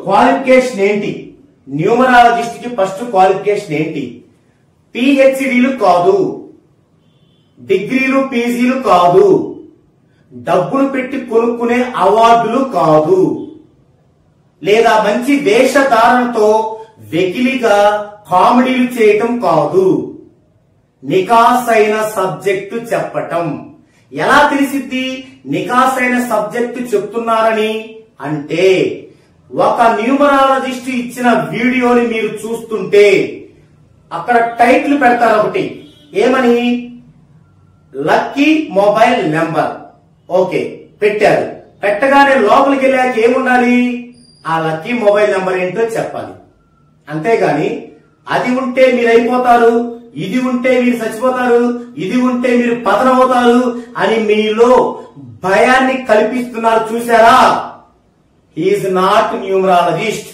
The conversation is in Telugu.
క్వాలిఫికేషన్ ఏంటి? న్యూమరాలజిస్ట్ కి ఫస్ట్ క్వాలిఫికేషన్ ఏంటి? పిహెచ్డీలు కాదు, డిగ్రీలు పీజీలు కాదు, డబ్బులు పెట్టి కొనుక్కునే అవార్డులు కాదు, లేదా మంచి వేషధారణతో వెకిలిగా కామెడీలు చేయటం కాదు. నికాసైన సబ్జెక్టు చెప్పటం. ఎలా తెలిసిద్ది నికాసైన సబ్జెక్టు చెప్తున్నారని? అంటే ఒక న్యూమరాలజిస్ట్ ఇచ్చిన వీడియోని మీరు చూస్తుంటే అక్కడ టైటిల్ పెడతారు ఒకటి, ఏమని? Lucky mobile number. ఓకే, పెట్టారు. పెట్టగానే లోపలికి వెళ్ళాక ఏముండాలి? ఆ లక్కీ మొబైల్ నెంబర్ ఏంటో చెప్పాలి. అంతేగాని అది ఉంటే మీరు అయిపోతారు, ఇది ఉంటే మీరు చచ్చిపోతారు, ఇది ఉంటే మీరు పతనమవుతారు అని మీలో భయాన్ని కల్పిస్తున్నారు. చూసారా? He's not numerologist.